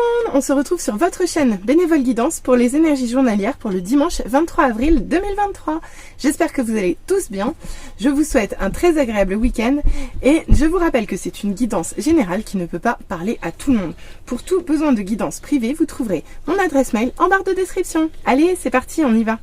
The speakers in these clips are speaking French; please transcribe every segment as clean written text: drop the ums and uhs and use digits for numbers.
monde, on se retrouve sur votre chaîne Bénévole Guidance pour les énergies journalières pour le dimanche 23 avril 2023. J'espère que vous allez tous bien. Je vous souhaite un très agréable week-end et je vous rappelle que c'est une guidance générale qui ne peut pas parler à tout le monde. Pour tout besoin de guidance privée, vous trouverez mon adresse mail en barre de description. Allez, c'est parti, on y va.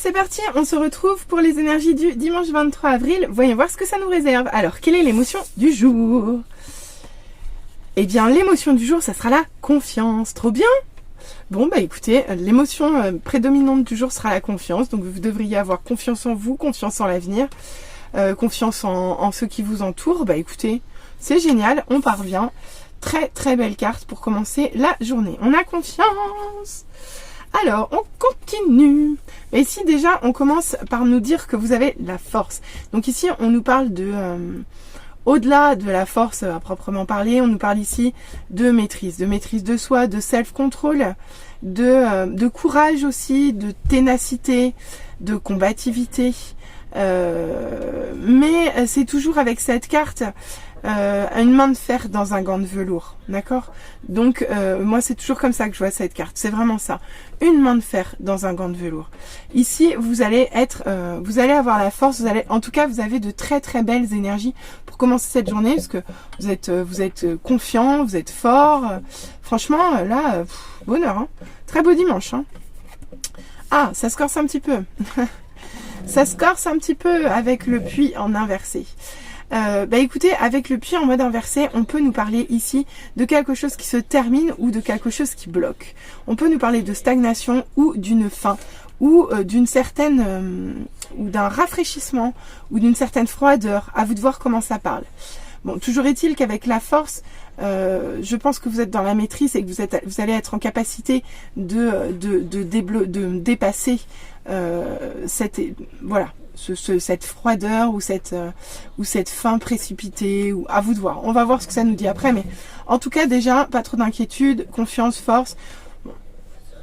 C'est parti, on se retrouve pour les énergies du dimanche 23 avril. Voyons voir ce que ça nous réserve. Alors, quelle est l'émotion du jour? Eh bien, l'émotion du jour, ça sera la confiance. Trop bien! Bon, bah écoutez, l'émotion prédominante du jour sera la confiance. Donc, vous devriez avoir confiance en vous, confiance en l'avenir, confiance en ceux qui vous entourent. Bah écoutez, c'est génial, on parvient. Très, très belle carte pour commencer la journée. On a confiance! Alors, on continue. Et ici, déjà, on commence par nous dire que vous avez la force. Donc ici, on nous parle de... au-delà de la force à proprement parler, on nous parle ici de maîtrise de soi, de self-control, de courage aussi, de ténacité, de combativité. Mais c'est toujours avec cette carte... une main de fer dans un gant de velours, d'accord? Donc moi c'est toujours comme ça que je vois cette carte, c'est vraiment ça, une main de fer dans un gant de velours. Ici vous allez être, vous allez avoir la force, en tout cas vous avez de très très belles énergies pour commencer cette journée parce que vous êtes confiant, vous êtes fort. Franchement là, bonheur, hein. Très beau dimanche. Hein. Ah, ça se corse un petit peu, ça se corse un petit peu avec le puits en inversé. Bah écoutez, avec le puits en mode inversé, on peut nous parler ici de quelque chose qui se termine ou de quelque chose qui bloque. On peut nous parler de stagnation ou d'une fin ou d'une certaine ou d'un rafraîchissement ou d'une certaine froideur. À vous de voir comment ça parle. Bon, toujours est-il qu'avec la force, je pense que vous êtes dans la maîtrise et que vous allez être en capacité de dépasser cette froideur ou cette fin précipitée, ou à vous de voir. On va voir ce que ça nous dit après, mais en tout cas déjà, pas trop d'inquiétude, confiance, force. Bon,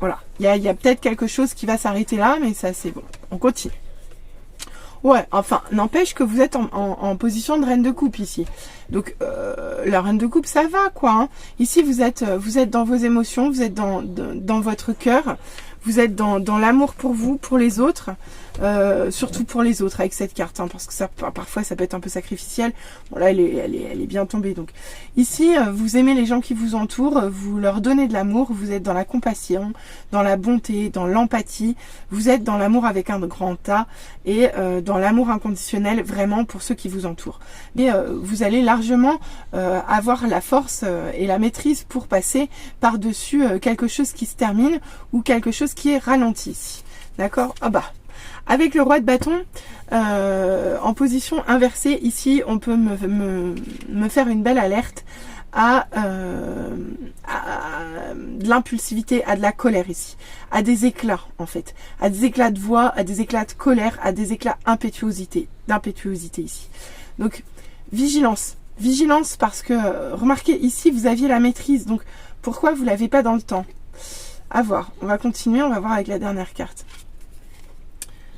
voilà, il y a peut-être quelque chose qui va s'arrêter là, mais ça c'est bon. On continue. Ouais, enfin, n'empêche que vous êtes en position de reine de coupe ici. Donc, la reine de coupe, ça va, quoi. Hein. Ici, vous êtes dans vos émotions, vous êtes dans votre cœur, vous êtes dans l'amour pour vous, pour les autres, surtout pour les autres avec cette carte, hein, parce que ça, parfois, ça peut être un peu sacrificiel. Bon, là, elle est bien tombée. Donc, ici, vous aimez les gens qui vous entourent, vous leur donnez de l'amour, vous êtes dans la compassion, dans la bonté, dans l'empathie, vous êtes dans l'amour avec un grand A et dans l'amour inconditionnel vraiment pour ceux qui vous entourent. Mais vous allez largement avoir la force et la maîtrise pour passer par-dessus quelque chose qui se termine ou quelque chose qui est ralenti. D'accord? Ah bah, avec le roi de bâton en position inversée, ici on peut me faire une belle alerte à de l'impulsivité, à de la colère ici, à des éclats en fait, à des éclats de voix, à des éclats de colère, à des éclats d'impétuosité ici. Donc vigilance parce que remarquez ici vous aviez la maîtrise, donc pourquoi vous l'avez pas dans le temps? À voir, on va continuer, on va voir avec la dernière carte.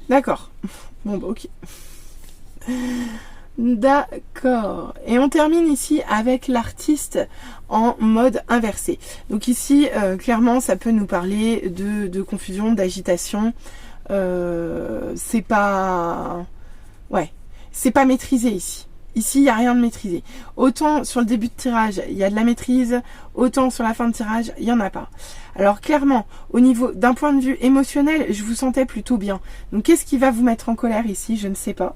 D'accord, bon bah ok. D'accord. Et on termine ici avec l'artiste en mode inversé. Donc ici, clairement, ça peut nous parler de confusion, d'agitation. C'est pas... Ouais, c'est pas maîtrisé ici. Ici, il n'y a rien de maîtrisé. Autant sur le début de tirage, il y a de la maîtrise, autant sur la fin de tirage, il n'y en a pas. Alors clairement, au niveau d'un point de vue émotionnel, je vous sentais plutôt bien. Donc qu'est-ce qui va vous mettre en colère ici? Je ne sais pas.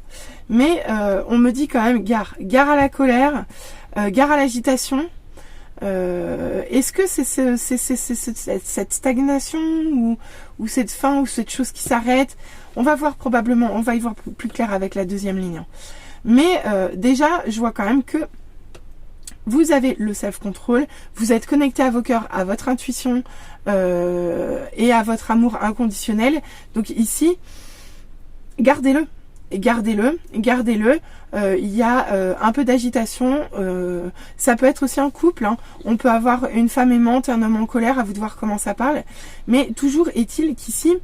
Mais on me dit quand même gare à la colère, gare à l'agitation. Est-ce que c'est cette stagnation ou cette fin ou cette chose qui s'arrête? On va voir probablement, on va y voir plus clair avec la deuxième ligne. Mais déjà, je vois quand même que vous avez le self-control, vous êtes connecté à vos cœurs, à votre intuition et à votre amour inconditionnel. Donc ici, gardez-le. gardez-le, gardez-le. Il y a un peu d'agitation. Ça peut être aussi un couple. Hein. On peut avoir une femme aimante, un homme en colère, à vous de voir comment ça parle. Mais toujours est-il qu'ici,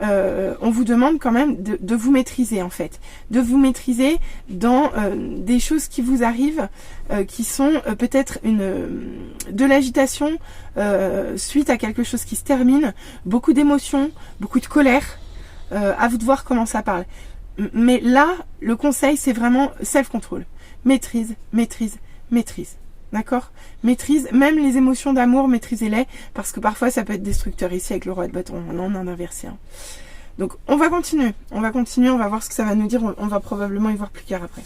on vous demande quand même de vous maîtriser en fait. De vous maîtriser dans des choses qui vous arrivent, qui sont peut-être de l'agitation suite à quelque chose qui se termine. Beaucoup d'émotions, beaucoup de colère. À vous de voir comment ça parle. Mais là, le conseil, c'est vraiment self-control. Maîtrise, maîtrise, maîtrise. D'accord? Maîtrise, même les émotions d'amour, maîtrisez-les, parce que parfois, ça peut être destructeur ici avec le roi de bâton. On en a inversé. Hein. Donc, on va continuer. On va continuer, on va voir ce que ça va nous dire. On va probablement y voir plus clair après.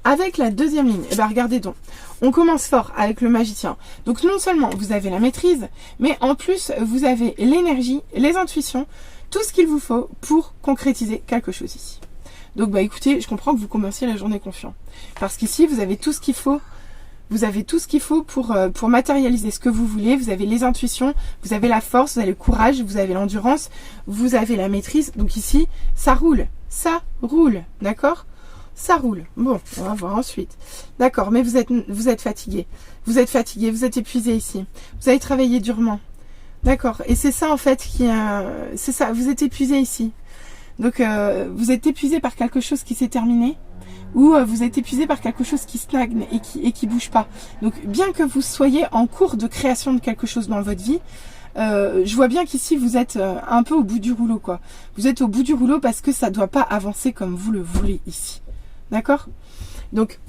Avec la deuxième ligne, eh ben regardez donc. On commence fort avec le magicien. Donc, non seulement vous avez la maîtrise, mais en plus, vous avez l'énergie, les intuitions, tout ce qu'il vous faut pour concrétiser quelque chose ici. Donc bah écoutez, je comprends que vous commenciez la journée confiant. Parce qu'ici, vous avez tout ce qu'il faut. Vous avez tout ce qu'il faut pour matérialiser ce que vous voulez. Vous avez les intuitions, vous avez la force, vous avez le courage, vous avez l'endurance, vous avez la maîtrise. Donc ici, ça roule. Ça roule. D'accord? Ça roule. Bon, on va voir ensuite. D'accord, mais vous êtes fatigué. Vous êtes fatigué, vous êtes épuisé ici. Vous avez travaillé durement. D'accord, et c'est ça en fait c'est ça, vous êtes épuisé ici. Donc vous êtes épuisé par quelque chose qui s'est terminé, ou vous êtes épuisé par quelque chose qui stagne et qui bouge pas. Donc bien que vous soyez en cours de création de quelque chose dans votre vie, je vois bien qu'ici vous êtes un peu au bout du rouleau quoi. Vous êtes au bout du rouleau parce que ça doit pas avancer comme vous le voulez ici. D'accord? Donc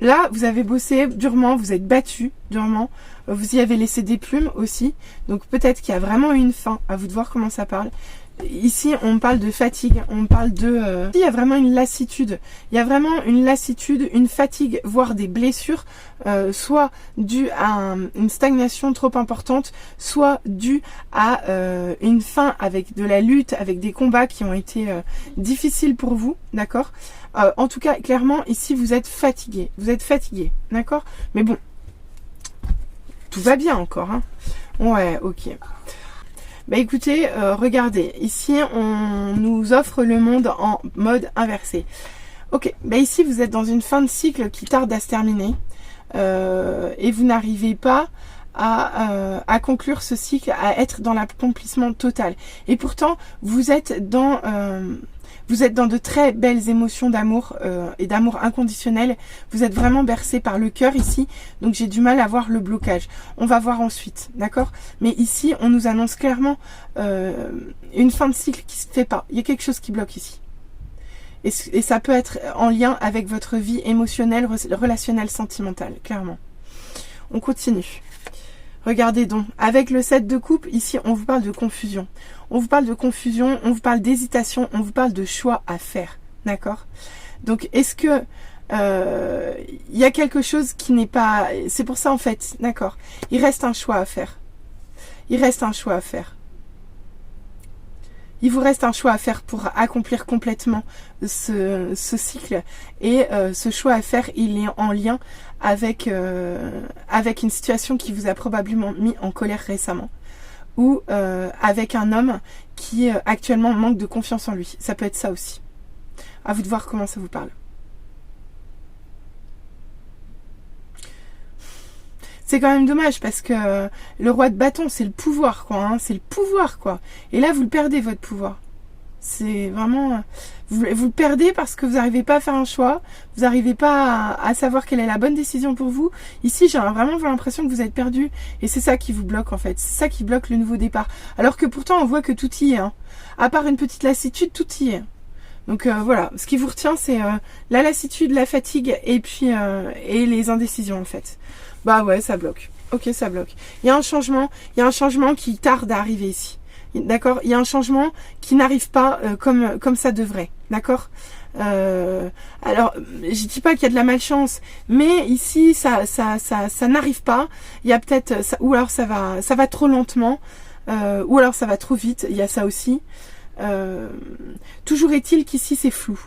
là, vous avez bossé durement, vous êtes battu durement, vous y avez laissé des plumes aussi, donc peut-être qu'il y a vraiment eu une fin, à vous de voir comment ça parle. Ici, on parle de fatigue, on parle de... il y a vraiment une lassitude, une fatigue, voire des blessures, soit dues à une stagnation trop importante, soit dues à une fin avec de la lutte, avec des combats qui ont été difficiles pour vous, d'accord? En tout cas, clairement, ici, vous êtes fatigué, d'accord? Mais bon, tout va bien encore, hein? Ouais, ok. Bah écoutez, regardez, ici on nous offre le monde en mode inversé. Ok, bah ici vous êtes dans une fin de cycle qui tarde à se terminer et vous n'arrivez pas à conclure ce cycle, à être dans l'accomplissement total. Et pourtant, vous êtes dans de très belles émotions d'amour et d'amour inconditionnel. Vous êtes vraiment bercé par le cœur ici, donc j'ai du mal à voir le blocage. On va voir ensuite, d'accord? Mais ici, on nous annonce clairement une fin de cycle qui se fait pas. Il y a quelque chose qui bloque ici. Et ça peut être en lien avec votre vie émotionnelle, relationnelle, sentimentale, clairement. On continue. Regardez donc, avec le 7 de coupe, ici on vous parle de confusion. On vous parle de confusion, on vous parle d'hésitation, on vous parle de choix à faire. D'accord? Donc est-ce que il y a quelque chose qui n'est pas... C'est pour ça en fait, d'accord? Il reste un choix à faire. Il reste un choix à faire. Il vous reste un choix à faire pour accomplir complètement ce cycle. Et ce choix à faire, il est en lien avec une situation qui vous a probablement mis en colère récemment. Ou avec un homme qui actuellement manque de confiance en lui. Ça peut être ça aussi. À vous de voir comment ça vous parle. C'est quand même dommage parce que le roi de bâton, c'est le pouvoir, quoi. Hein, c'est le pouvoir, quoi. Et là, vous le perdez, votre pouvoir. C'est vraiment... Vous le perdez parce que vous n'arrivez pas à faire un choix. Vous n'arrivez pas à savoir quelle est la bonne décision pour vous. Ici, j'ai vraiment l'impression que vous êtes perdu. Et c'est ça qui vous bloque, en fait. C'est ça qui bloque le nouveau départ. Alors que pourtant, on voit que tout y est. Hein. À part une petite lassitude, tout y est. Donc voilà, ce qui vous retient, c'est la lassitude, la fatigue et puis et les indécisions, en fait. Bah ouais, ça bloque. Ok, ça bloque. Il y a un changement qui tarde à arriver ici. D'accord? Il y a un changement qui n'arrive pas comme ça devrait. D'accord? Alors, je dis pas qu'il y a de la malchance, mais ici, ça n'arrive pas. Il y a peut-être, ou alors ça va trop lentement, ou alors ça va trop vite. Il y a ça aussi. Toujours est-il qu'ici c'est flou.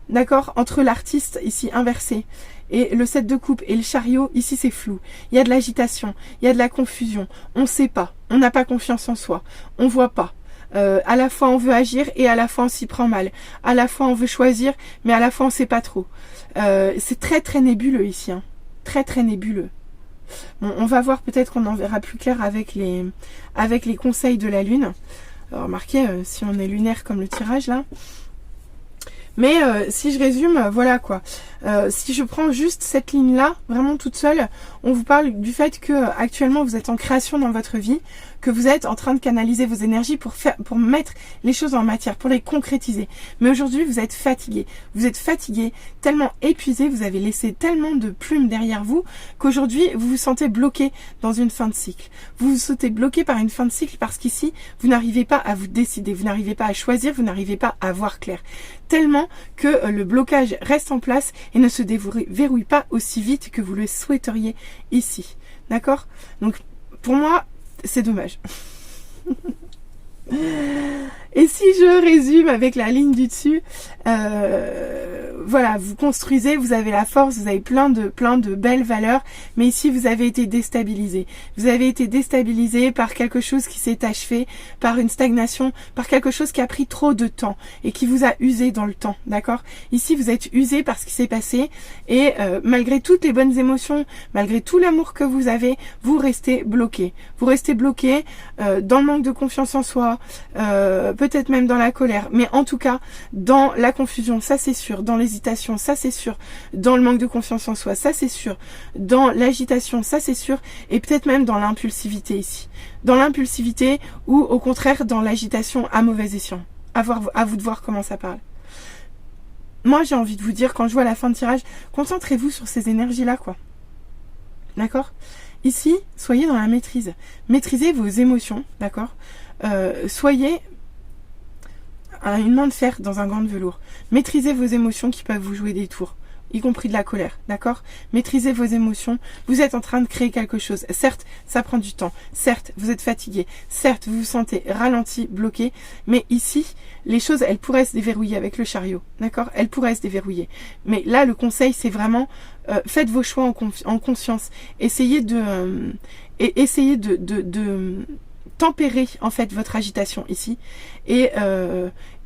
D'accord? Entre l'artiste ici inversé et le 7 de coupe et le chariot, ici c'est flou. Il y a de l'agitation, il y a de la confusion. On ne sait pas, on n'a pas confiance en soi, on voit pas. À la fois on veut agir et à la fois on s'y prend mal. À la fois on veut choisir, mais à la fois on sait pas trop. C'est très très nébuleux ici, hein. Très très nébuleux. Bon, on va voir, peut-être qu'on en verra plus clair avec les conseils de la lune. Alors, remarquez, si on est lunaire comme le tirage là. Mais si je résume, voilà quoi. Si je prends juste cette ligne-là, vraiment toute seule, on vous parle du fait que actuellement vous êtes en création dans votre vie, que vous êtes en train de canaliser vos énergies pour mettre les choses en matière, pour les concrétiser. Mais aujourd'hui, vous êtes fatigué. Vous êtes fatigué, tellement épuisé, vous avez laissé tellement de plumes derrière vous qu'aujourd'hui, vous vous sentez bloqué dans une fin de cycle. Vous vous sentez bloqué par une fin de cycle parce qu'ici, vous n'arrivez pas à vous décider, vous n'arrivez pas à choisir, vous n'arrivez pas à voir clair. Tellement que le blocage reste en place et ne se déverrouille pas aussi vite que vous le souhaiteriez ici. D'accord? Donc, pour moi, c'est dommage. Et si je résume avec la ligne du dessus, voilà, vous construisez, vous avez la force, vous avez plein de belles valeurs, mais ici vous avez été déstabilisé. Vous avez été déstabilisé par quelque chose qui s'est achevé, par une stagnation, par quelque chose qui a pris trop de temps et qui vous a usé dans le temps, d'accord? Ici vous êtes usé par ce qui s'est passé et malgré toutes les bonnes émotions, malgré tout l'amour que vous avez, vous restez bloqué. Vous restez bloqué dans le manque de confiance en soi, peut-être même dans la colère, mais en tout cas dans la confusion, ça c'est sûr, dans l'hésitation, ça c'est sûr, dans le manque de confiance en soi, ça c'est sûr, dans l'agitation, ça c'est sûr, et peut-être même dans l'impulsivité ici. Dans l'impulsivité ou au contraire dans l'agitation à mauvais escient. À vous de voir comment ça parle. Moi j'ai envie de vous dire, quand je vois la fin de tirage, concentrez-vous sur ces énergies-là, quoi. D'accord? Ici, soyez dans la maîtrise. Maîtrisez vos émotions, d'accord? Soyez une main de fer dans un gant de velours. Maîtrisez vos émotions qui peuvent vous jouer des tours, y compris de la colère, d'accord? Maîtrisez vos émotions. Vous êtes en train de créer quelque chose. Certes, ça prend du temps. Certes, vous êtes fatigué. Certes, vous vous sentez ralenti, bloqué. Mais ici, les choses, elles pourraient se déverrouiller avec le chariot, d'accord? Elles pourraient se déverrouiller. Mais là, le conseil, c'est vraiment faites vos choix en conscience. Essayez de tempérer en fait votre agitation ici et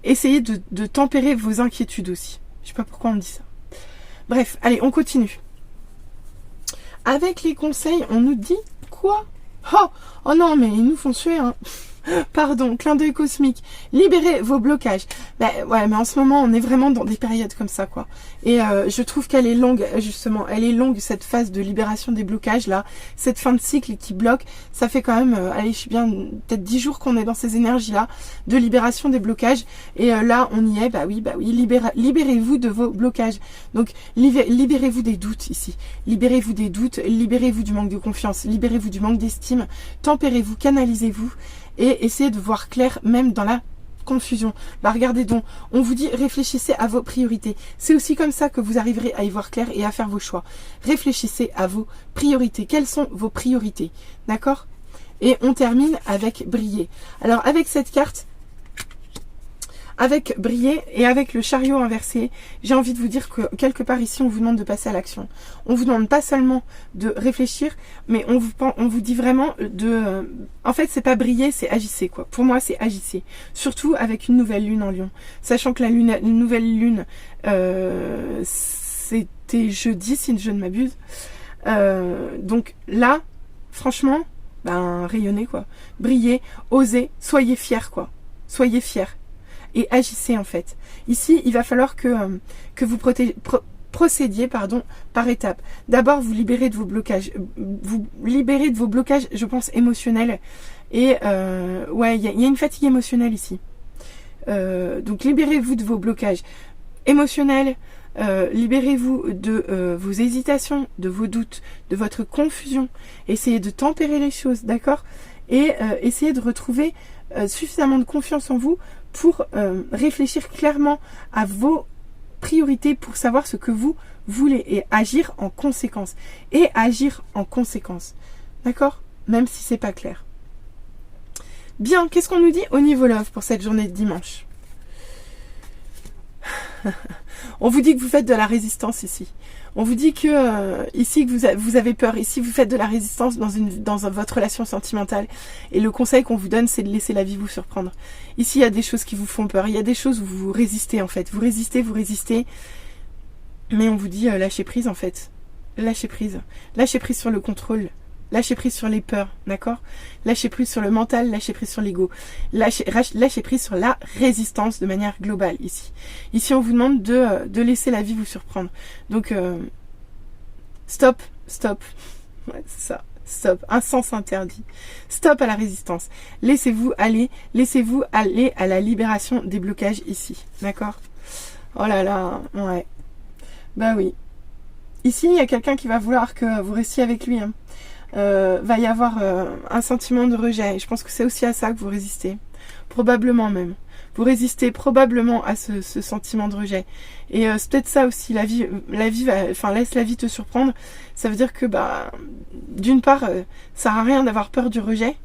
essayez de tempérer vos inquiétudes aussi. Je sais pas pourquoi on dit ça. Bref, allez, on continue. Avec les conseils, on nous dit quoi? Oh non, mais ils nous font suer, hein. Pardon, clin d'œil cosmique. Libérez vos blocages. Ben ouais, mais en ce moment, on est vraiment dans des périodes comme ça, quoi. Et je trouve qu'elle est longue, justement. Elle est longue, cette phase de libération des blocages, là. Cette fin de cycle qui bloque. Ça fait quand même, allez, je suis bien, peut-être 10 jours qu'on est dans ces énergies-là, de libération des blocages. Et là, on y est, bah oui, libérez-vous de vos blocages. Donc, libérez-vous des doutes, ici. Libérez-vous des doutes, libérez-vous du manque de confiance, libérez-vous du manque d'estime, tempérez-vous, canalisez-vous. Et essayez de voir clair même dans la confusion. Bah regardez donc, on vous dit réfléchissez à vos priorités. C'est aussi comme ça que vous arriverez à y voir clair et à faire vos choix. Réfléchissez à vos priorités. Quelles sont vos priorités? D'accord? Et on termine avec briller. Alors avec cette carte, avec briller et avec le chariot inversé, j'ai envie de vous dire que quelque part ici, on vous demande de passer à l'action. On vous demande pas seulement de réfléchir, mais on vous dit vraiment de... en fait, c'est pas briller, c'est agissez, quoi. Pour moi, c'est agissez. Surtout avec une nouvelle lune en Lion. Sachant que la nouvelle lune, c'était jeudi, si je ne m'abuse. Donc là, franchement, ben, rayonnez, quoi. Brillez, osez, soyez fiers, quoi. Soyez fiers. Et agissez en fait. Ici, il va falloir que vous procédiez par étapes. D'abord, vous libérez de vos blocages. Vous libérez de vos blocages, je pense, émotionnels. Et ouais, il y a une fatigue émotionnelle ici. Donc, libérez-vous de vos blocages émotionnels. Libérez-vous de vos hésitations, de vos doutes, de votre confusion. Essayez de tempérer les choses, d'accord? Et essayez de retrouver suffisamment de confiance en vous pour réfléchir clairement à vos priorités, pour savoir ce que vous voulez et agir en conséquence. Et agir en conséquence. D'accord? Même si c'est pas clair. Bien, qu'est-ce qu'on nous dit au niveau love pour cette journée de dimanche? On vous dit que vous faites de la résistance ici. On vous dit que ici que vous avez peur. Ici vous faites de la résistance dans votre relation sentimentale. Et le conseil qu'on vous donne, c'est de laisser la vie vous surprendre. Ici il y a des choses qui vous font peur. Il y a des choses où vous résistez en fait. Vous résistez. Mais on vous dit lâchez prise en fait. Lâchez prise. Lâchez prise sur le contrôle. Lâchez prise sur les peurs, d'accord? Lâchez prise sur le mental, lâchez prise sur l'ego. Lâchez prise sur la résistance de manière globale ici. Ici, on vous demande de laisser la vie vous surprendre. Donc, stop. Ouais, c'est ça. Stop. Un sens interdit. Stop à la résistance. Laissez-vous aller à la libération des blocages ici, d'accord? Oh là là, ouais. Bah oui. Ici, il y a quelqu'un qui va vouloir que vous restiez avec lui, hein. Va y avoir un sentiment de rejet. Je pense que c'est aussi à ça que vous résistez. Probablement même. Vous résistez probablement à ce sentiment de rejet. Et c'est peut-être ça aussi. La vie laisse la vie te surprendre. Ça veut dire que, d'une part, ça sert à rien d'avoir peur du rejet.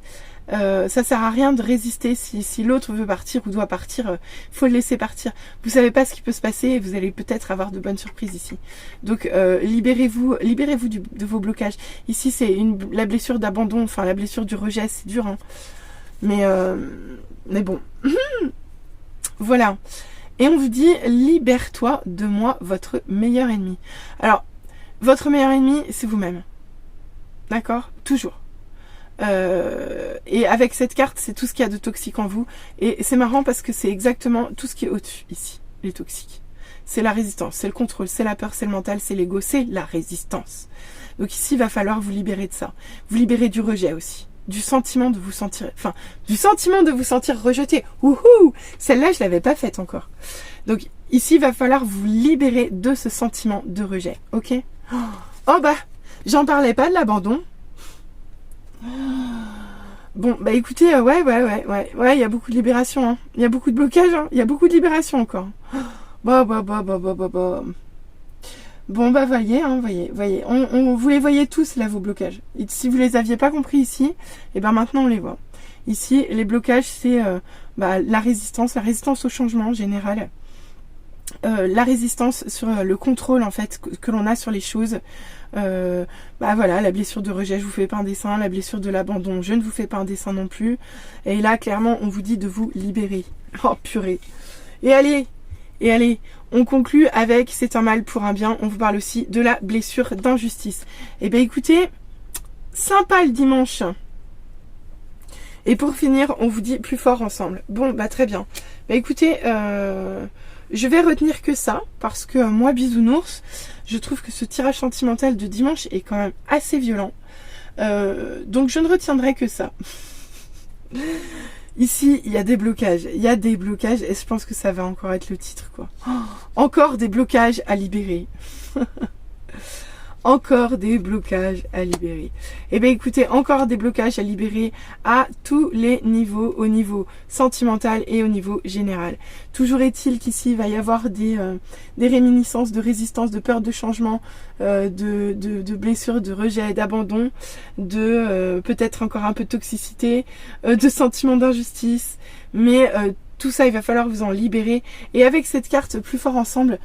Ça sert à rien de résister si l'autre veut partir ou doit partir, faut le laisser partir. Vous savez pas ce qui peut se passer et vous allez peut-être avoir de bonnes surprises ici. Donc libérez-vous de vos blocages. Ici c'est la blessure d'abandon, enfin la blessure du rejet, c'est dur, hein. Mais bon. Voilà. Et on vous dit libère-toi de moi, votre meilleur ennemi. Alors, votre meilleur ennemi, c'est vous-même. D'accord? Toujours. Et avec cette carte, c'est tout ce qu'il y a de toxique en vous. Et c'est marrant parce que c'est exactement tout ce qui est au-dessus ici, les toxiques. C'est la résistance, c'est le contrôle, c'est la peur, c'est le mental, c'est l'ego, c'est la résistance. Donc ici, il va falloir vous libérer de ça. Vous libérer du rejet aussi. Du sentiment de vous sentir, rejeté. Wouhou! Celle-là, je l'avais pas faite encore. Donc ici, il va falloir vous libérer de ce sentiment de rejet. Ok? Oh j'en parlais pas de l'abandon. Bon, écoutez, ouais, il y a beaucoup de libération, hein. Il y a beaucoup de blocage, hein. Il y a beaucoup de libération encore. Bon, voyez, vous les voyez tous, là, vos blocages. Et si vous les aviez pas compris ici, et maintenant on les voit. Ici, les blocages, c'est la résistance au changement en général. La résistance sur le contrôle en fait que l'on a sur les choses. Voilà, la blessure de rejet, je vous fais pas un dessin. La blessure de l'abandon, je ne vous fais pas un dessin non plus. Et là, clairement, on vous dit de vous libérer. Oh purée. Et allez, on conclut avec c'est un mal pour un bien. On vous parle aussi de la blessure d'injustice. Et écoutez, sympa le dimanche. Et pour finir, on vous dit plus fort ensemble. Bon, très bien. Écoutez, je vais retenir que ça, parce que moi, bisounours, je trouve que ce tirage sentimental de dimanche est quand même assez violent. Donc je ne retiendrai que ça. Ici, il y a des blocages. Et je pense que ça va encore être le titre, quoi. Encore des blocages à libérer. Encore des blocages à libérer. Écoutez, encore des blocages à libérer à tous les niveaux, au niveau sentimental et au niveau général. Toujours est-il qu'ici, il va y avoir des réminiscences de résistance, de peur de changement, de blessures, de rejet, d'abandon, de peut-être encore un peu de toxicité, de sentiments d'injustice. Mais tout ça, il va falloir vous en libérer. Et avec cette carte plus fort ensemble,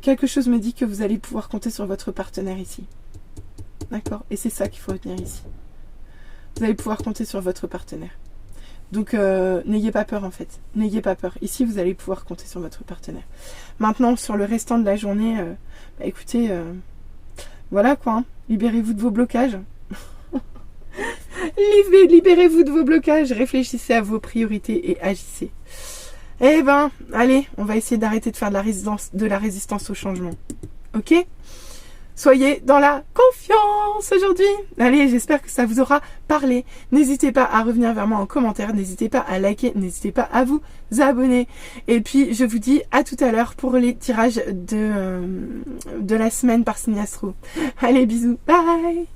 quelque chose me dit que vous allez pouvoir compter sur votre partenaire ici. D'accord? Et c'est ça qu'il faut retenir ici. Vous allez pouvoir compter sur votre partenaire. Donc, n'ayez pas peur en fait. N'ayez pas peur. Ici, vous allez pouvoir compter sur votre partenaire. Maintenant, sur le restant de la journée, écoutez, voilà quoi. Hein. Libérez-vous de vos blocages. Libérez-vous de vos blocages. Réfléchissez à vos priorités et agissez. Allez, on va essayer d'arrêter de faire de la résistance au changement. Ok? Soyez dans la confiance aujourd'hui. Allez, j'espère que ça vous aura parlé. N'hésitez pas à revenir vers moi en commentaire. N'hésitez pas à liker. N'hésitez pas à vous abonner. Et puis, je vous dis à tout à l'heure pour les tirages de la semaine par Signe Astro. Allez, bisous. Bye!